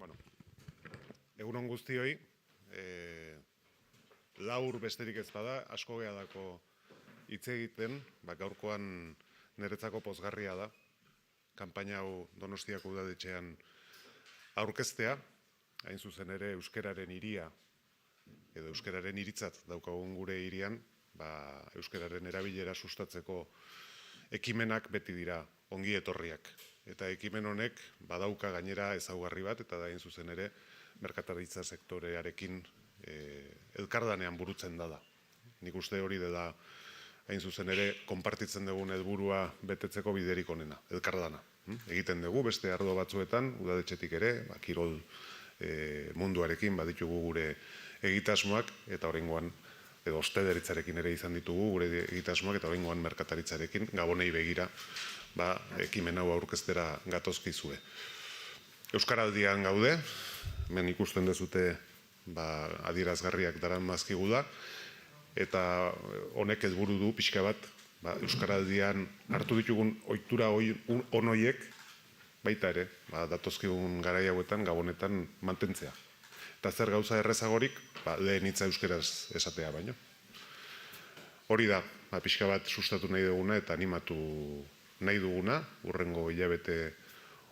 Bueno, egunon guztioi, laur besterik ez bada, asko gehalako hitz egiten, gaurkoan niretzako pozgarria da, kanpaina hau Donostiako udadetxean aurkeztea, hain zuzen ere euskararen hiria, edo euskararen hiritzat daukagun gure hirian, euskararen erabilera sustatzeko ekimenak beti dira ongi etorriak. Eta ekimen honek badauka gainera ezaugarri bat, eta da hain zuzen ere merkataritza sektorearekin elkardanean burutzen da. Nik uste hori da hain zuzen ere konpartitzen dugun helburua betetzeko biderik onena, elkardana. Egiten dugu beste arlo batzuetan, udadetxetik ere, kirol munduarekin baditugu gure egitasmoak, eta oraingoan edo ostederitzarekin ere izan ditugu gure egitasmoak, eta oraingoan merkataritzarekin gabonei begira ekimen hau aurkeztera gatozkizue. Euskaraldian gaude, hemen ikusten dezute adierazgarriak daran mazkigu da, eta honek helburu du pixka bat Euskaraldian hartu ditugun ohitura onoiek baita ere, datozkigun garai hauetan gabonetan mantentzea. Eta zer gauza errezagorik, lehen hitza euskaraz esatea baino. Hori da, pixka bat sustatu nahi duguna eta animatu nahi duguna, hurrengo hilabete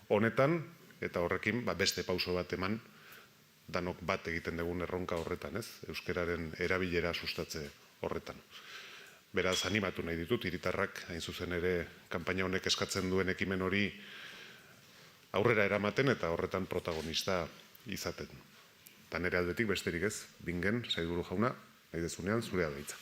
honetan, eta horrekin beste pauso bat eman, danok bat egiten dugun erronka horretan, ez? Euskararen erabilera sustatze horretan. Beraz, animatu nahi ditut, hiritarrak, hain zuzen ere, kanpaina honek eskatzen duen ekimen hori aurrera eramaten eta horretan protagonista izaten. Eta nire aldetik besterik ez, Bingen, sailburu jauna, nahi dezunean, zurea da hitza.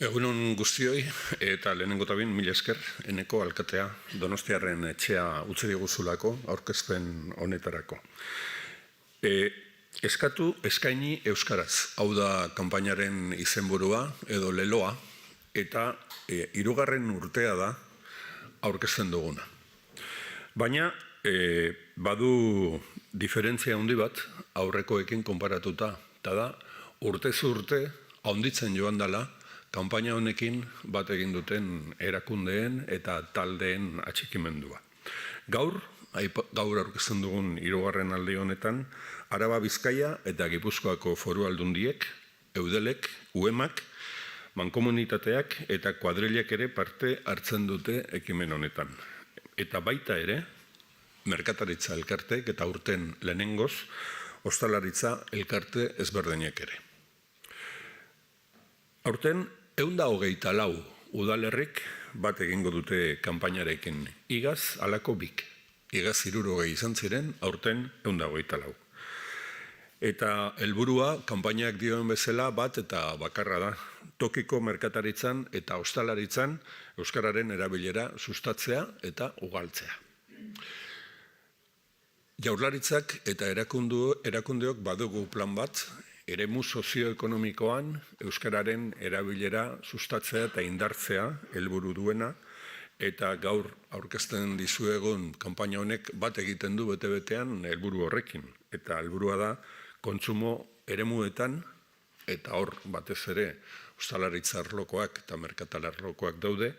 Egunon guztioi, eta lehenengo eta mila esker, eneko alkatea Donostiarren etxea utzi diguzulako aurkezpen honetarako. Eskatu eskaini euskaraz, hau da kanpainaren izenburua edo leloa, eta 3. urtea da aurkezten duguna. Baina badu diferentzia handi bat aurrekoekin konparatuta, eta da urtez urte handitzen joan dela kanpaina honekin bat egin duten erakundeen eta taldeen atxikimendua. Gaur aurkezten dugun 3. aldi honetan, Araba Bizkaia eta Gipuzkoako Foru Aldundiek, Eudelek, UEMak, mankomunitateak eta kuadrilek ere parte hartzen dute ekimen honetan. Eta baita ere, merkataritza elkarteek eta urten lehenengoz, ostalaritza elkarte ezberdinek ere. Aurten, 124 udalerrik bat egingo dute kanpainarekin. Igaz, alako bik. Igaz 60 izan ziren, aurten 124. Eta helburua kanpainak dioen bezala bat eta bakarra da. Tokiko merkataritzan eta ostalaritzan euskararen erabilera sustatzea eta ugaltzea. Jaurlaritzak eta erakundeok badugu plan bat, eremu sozioekonomikoan euskararen erabilera sustatzea eta indartzea helburu duena, eta gaur aurkezten dizuegun kanpaina honek bat egiten du bete-betean helburu horrekin. Eta helburua da kontsumo eremuetan, eta hor batez ere ostalaritza arlokoak eta merkatal arlokoak daude,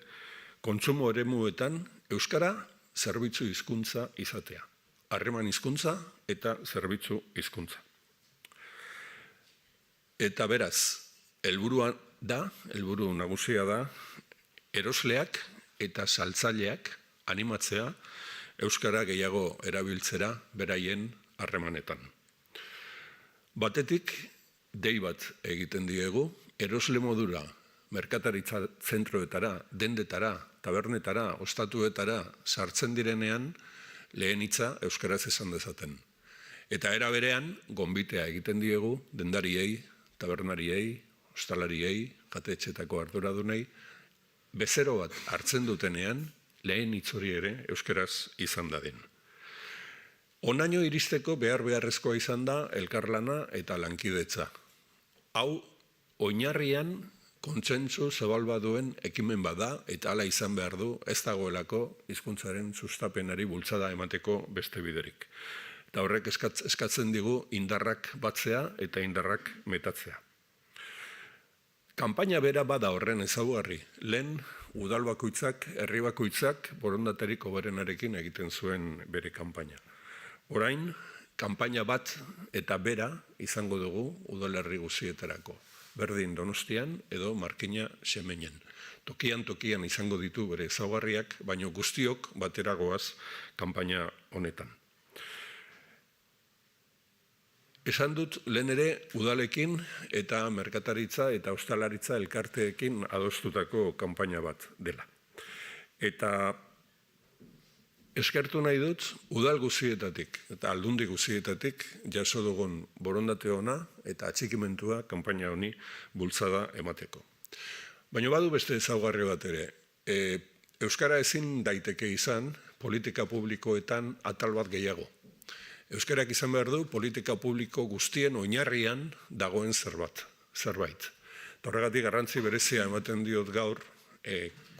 kontsumo eremuetan euskara zerbitzu hizkuntza izatea. Harreman hizkuntza eta zerbitzu hizkuntza. Eta beraz, helburu nagusia da, erosleak eta saltzaileak animatzea euskara gehiago erabiltzera beraien harremanetan. Batetik, dei bat egiten diegu, erosle modura merkataritza zentroetara, dendetara, tabernetara, ostatuetara sartzen direnean lehen hitza euskaraz esan dezaten. Eta era berean, gonbitea egiten diegu, dendariei, tabernariei, ostalariei, jatetxetako arduradunei, bezero bat hartzen dutenean, lehen hitz hori ere euskaraz izan dadin. Honaino iristeko beharrezkoa izan da elkarlana eta lankidetza. Hau, oinarrian kontsentsu zabal baduen ekimen bada eta hala izan behar du ez dagoelako hizkuntzaren sustapenari bultzada emateko beste biderik. Eta horrek eskatzen digu indarrak batzea eta indarrak metatzea. Kanpaina bera bada horren ezaugarri. Lehen, udal bakoitzak, herri bakoitzak, borondaterik hoberenarekin egiten zuen bere kanpaina. Orain, kanpaina bat eta bera izango dugu udalerri guztietarako. Berdin Donostian edo Markina Xemenen. Tokian izango ditu bere ezaugarriak, baino guztiok bateragoaz kanpaina honetan. Esan dut lehen ere udalekin eta merkataritza eta ostalaritza elkarteekin adostutako kanpaina bat dela. Eta eskertu nahi dut udal guztietatik eta aldundi guztietatik jaso dugun borondate ona eta atxikimentua kanpaina honi bultzada emateko. Baina badu beste ezaugarri bat ere. Euskara ezin daiteke izan politika publikoetan atal bat gehiago. Euskarak izan behar du politika publiko guztien oinarrian dagoen zerbait. Horregatik garrantzi berezia ematen diot gaur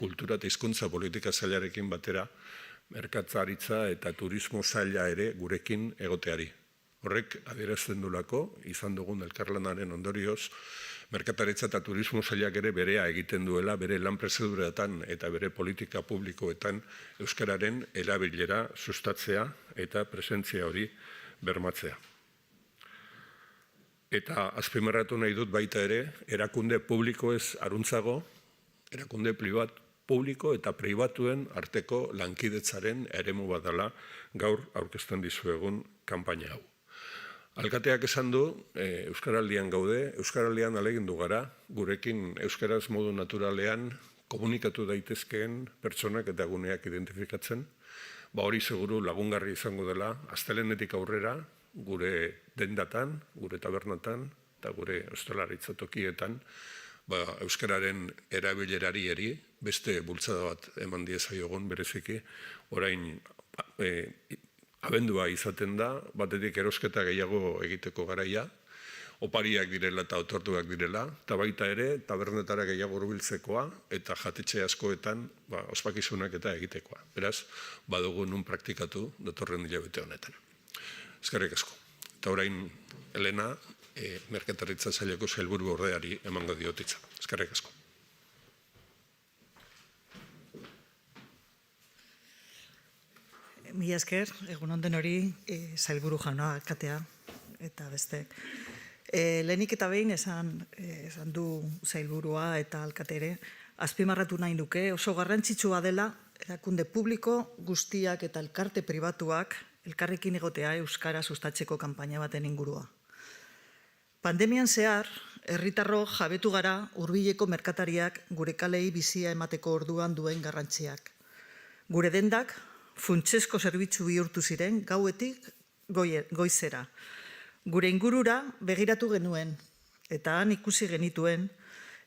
kultura eta hizkuntza politika sailarekin batera merkataritza eta turismo saila ere gurekin egoteari. Horrek adierazten dulako izan dugun elkarlanaren ondorioz merkataritza eta turismo sailak ere berea egiten duela bere lan prozeduratan eta bere politika publikoetan euskararen erabilera sustatzea eta presentzia hori bermatzea. Eta azpimarratu nahi dut baita ere, erakunde publikoez aruntzago, erakunde publiko eta pribatuen arteko lankidetzaren eremu bat dela gaur aurkezten dizuegun kanpaina hau. Alkateak esan du, Euskaraldian gaude, Euskaraldian alegindu gara, gurekin euskaraz modu naturalean komunikatu daitezkeen pertsonak eta guneak identifikatzen, hori seguru lagungarri izango dela, astelehenetik aurrera, gure dendatan, gure tabernatan eta gure ostalaritza tokietan, euskararen erabilerari eri, beste bultzada bat eman diezaiogun bereziki, orain abendua izaten da, batetik erosketa gehiago egiteko garaia, opariak direla eta otorduak direla, eta baita ere, tabernetara gehiago hurbiltzekoa eta jatetxe askoetan ospakizunak eta egitekoa. Beraz, badugu nun praktikatu datorren hilabete honetan. Eskerrik asko. Eta orain, Elena, merkataritza saileko sailburu ordeari emango diotitza. Eskerrik asko. Mila esker, egun onden hori, sailburu jauna, alkatea eta bestek. Lehenik eta behin esan du sailburua eta alkatere, azpimarratu nahi duke, oso garrantzitsua dela, erakunde publiko guztiak eta elkarte pribatuak elkarrekin egotea euskara sustatzeko kanpaina baten ingurua. Pandemian zehar, herritarro jabetu gara hurbileko merkatariak gure kalei bizia emateko orduan duen garrantziak. Gure dendak, funtsezko zerbitzu bihurtu ziren gauetik goizera. Gure ingurura begiratu genuen, eta han ikusi genituen,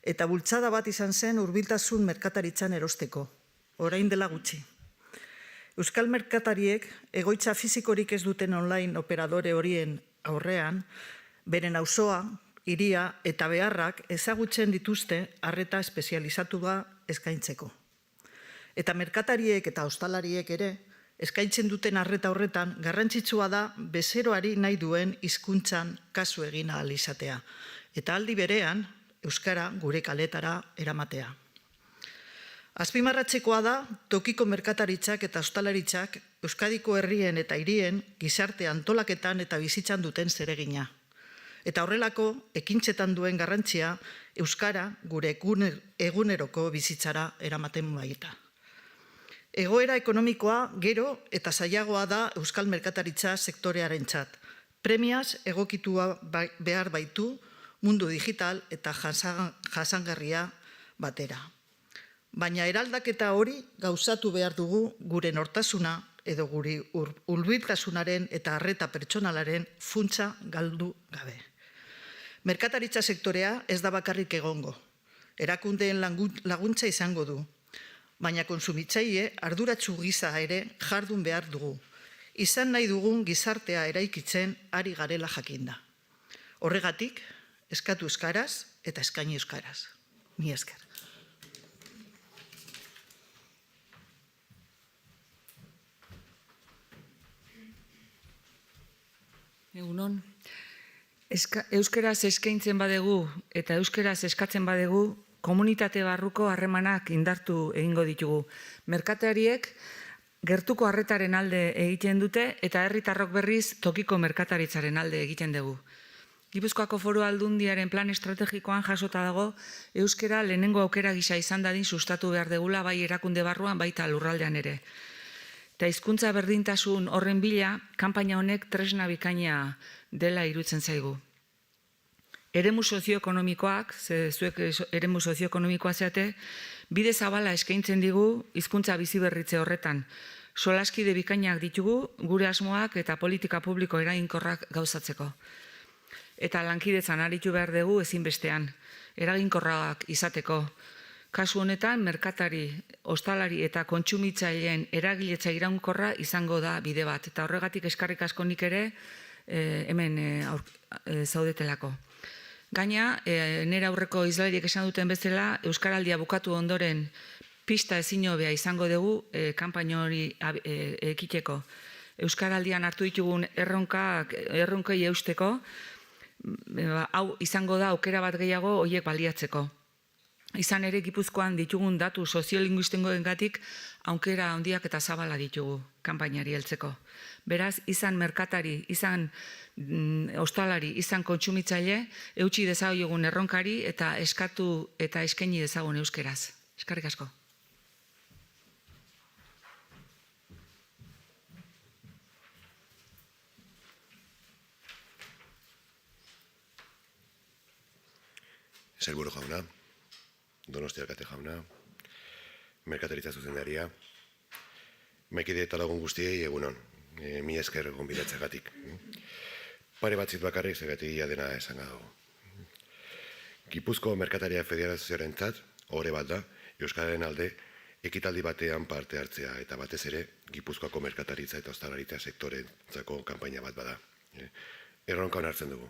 eta bultzada bat izan zen hurbiltasun merkataritzan erosteko, orain dela gutxi. Euskal merkatariek egoitza fizikorik ez duten online operadore horien aurrean, beren auzoa, hiria eta beharrak ezagutzen dituzte arreta espezializatua eskaintzeko. Eta merkatariek eta ostalariek ere, eskaintzen duten arreta horretan, garrantzitsua da bezeroari nahi duen hizkuntzan kasu egin ahal izatea. Eta aldi berean, euskara gure kaletara eramatea. Azpimarratzekoa da, tokiko merkataritzak eta ostalaritzak Euskadiko herrien eta hirien gizarte antolaketan eta bizitzan duten zeregina. Eta horrelako, ekintzetan duen garrantzia, euskara gure eguneroko bizitzara eramaten baita. Egoera ekonomikoa gero eta zailagoa da euskal merkataritza sektorearentzat. Premiaz egokitua behar baitu mundu digital eta jasangarria batera. Baina eraldaketa hori gauzatu behar dugu gure nortasuna edo gure hurbiltasunaren eta arreta pertsonalaren funtsa galdu gabe. Merkataritza sektorea ez da bakarrik egongo. Erakundeen laguntza izango du. Baina kontsumitzaile arduratsu gisa ere jardun behar dugu. Izan nahi dugun gizartea eraikitzen ari garela jakinda. Horregatik, eskatu euskaraz eta eskaini euskaraz. Mila esker. Egunon. Euskeraz eskaintzen badegu eta euskeraz eskatzen badegu, komunitate barruko harremanak indartu egingo ditugu. Merkatariek gertuko harretaren alde egiten dute eta herritarrok berriz tokiko merkataritzaren alde egiten dugu. Gipuzkoako Foru Aldundiaren plan estrategikoan jasota dago euskera lehenengo aukera gisa izan dadin sustatu behar degula bai erakunde barruan baita lurraldean ere. Eta hizkuntza berdintasun horren bila, kanpaina honek tresna bikaina dela iruditzen zaigu. Eremu sozioekonomikoak, zuek eremu sozioekonomikoa zeate, bide zabala eskaintzen digu hizkuntza biziberritze horretan. Solaskide bikainak ditugu gure asmoak eta politika publiko eraginkorrak gauzatzeko. Eta lankidetzan aritu behar dugu ezinbestean, eraginkorrak izateko. Kasu honetan, merkatari, ostalari eta kontsumitzaileen eragiletza iraunkorra izango da bide bat. Eta horregatik eskarrik asko nik ere hemen zaudetelako. Gaina, nire aurreko izlariek esan duten bezala, Euskaraldia bukatu ondoren pista ezin hobea izango dugu kanpaina hori ekiteko. Euskaraldian hartu ditugun erronkei eusteko, hau izango da aukera bat gehiago horiek baliatzeko. Izan ere Gipuzkoan ditugun datu soziolinguistikoengatik aukera handiak eta zabala ditugu kanpainari heltzeko. Beraz, izan merkatari, izan ostalari, izan kontsumitzaile, eutsi dezagun erronkari eta eskatu eta eskaini dezagun euskeraz. Eskerrik asko. Sailburu jauna, Donostia alkate jauna, merkataritza zuzendaria, maikide eta lagun guztiei egunon, mi esker gonbidatzagatik. Pare batzit bakarrik zegatik dena esan dago. Gipuzko Merkataria Federazioarentzat ohore bat da Euskararen alde ekitaldi batean parte hartzea eta batez ere Gipuzkoako merkataritza eta ostalaritza sektorentzako kanpaina bat bada. Erronka onartzen dugu.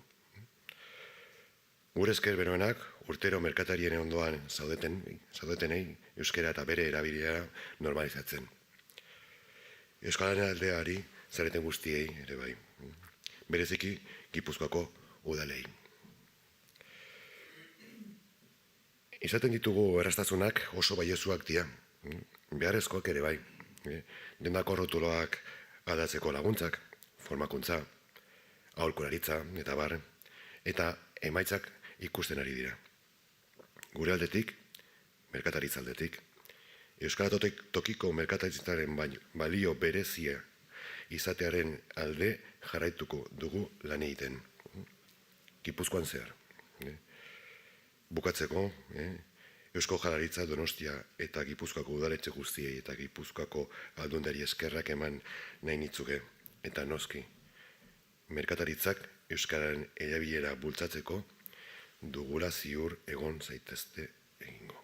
Gure esker beroenak urtero merkatarien ondoan zaudetenei euskara eta bere erabilera normalizatzen. Euskararen aldeari zareten guztiei ere bai. Bereziki Gipuzkoako udalei. Izaten ditugu erraztasunak oso baiezuak dira. Beharrezkoak ere bai. Dendako rotuloak aldatzeko laguntzak, formakuntza, aholkularitza eta bar, eta emaitzak ikusten ari dira. Gure aldetik, merkataritza aldetik, Euskara tokiko merkataritzaren balio berezia izatearen alde jarraituko dugu lan egiten. Gipuzkoan zehar. Bukatzeko, Eusko Jaurlaritza Donostia eta Gipuzkoako udaletxe guztiei eta Gipuzkoako aldundari eskerrak eman nahi nitzuke. Eta noski, merkataritzak Euskararen erabilera bultzatzeko dugula ziur egon zaitezte egingo.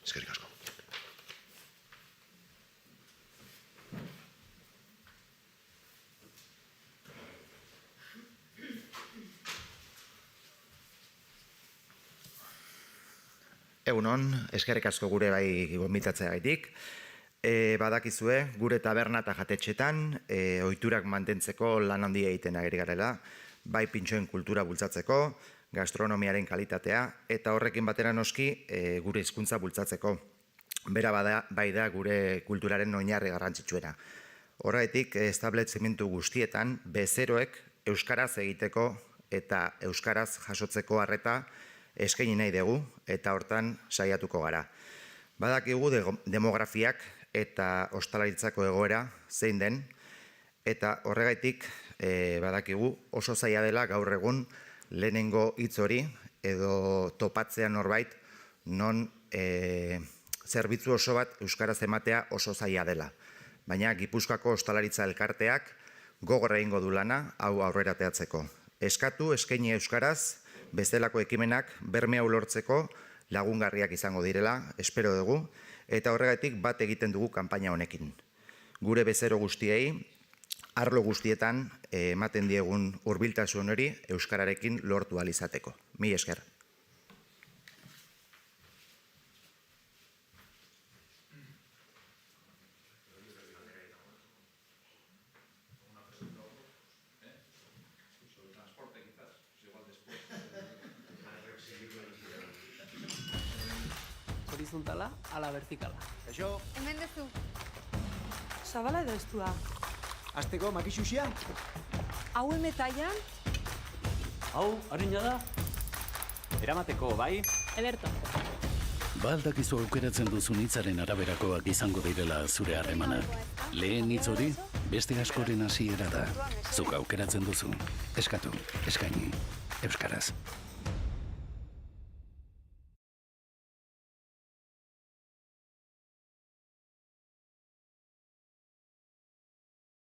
Eskerrik asko. Egunon, eskerrik asko gure bai gonbitatzeagatik. Badakizue, gure taberna eta jatetxetan ohiturak mantentzeko lan handia egiten ari garela, bai pintxoen kultura bultzatzeko, gastronomiaren kalitatea, eta horrekin batera noski gure hizkuntza bultzatzeko. Bera bai da gure kulturaren oinarri garrantzitsuena. Horregatik, establezimentu guztietan, bezeroek euskaraz egiteko eta euskaraz jasotzeko harreta eskaini nahi dugu, eta hortan saiatuko gara. Badakigu demografiak eta ostalaritzako egoera zein den, eta horregatik badakigu oso zaila dela gaur egun lehenengo hitz hori edo topatzean norbait non zerbitzu oso bat euskaraz ematea oso zaila dela. Baina Gipuzkoako ostalaritza elkarteak gogor egingo du lana hau aurrera ateratzeko. Eskatu, eskaini euskaraz, bestelako ekimenak berme hau lortzeko lagungarriak izango direla, espero dugu, eta horregatik bat egiten dugu kanpaina honekin. Gure bezero guztiei, arlo guztietan ematen diegun hurbiltasun hori euskararekin lortu ahal izateko. Mila esker. horizontala ala vertikala. Eixo, Hemen dezu. Zabala edo estua? azteko makixuxia? Hau emetaian? Hau, harina da? Eramateko, bai? Ederto. Baldakizu aukeratzen duzun hitzaren araberakoak izango direla zure harremanak. Lehen hitz hori, beste askoren hasiera da. Zuk aukeratzen duzu. Eskatu, eskaini, euskaraz.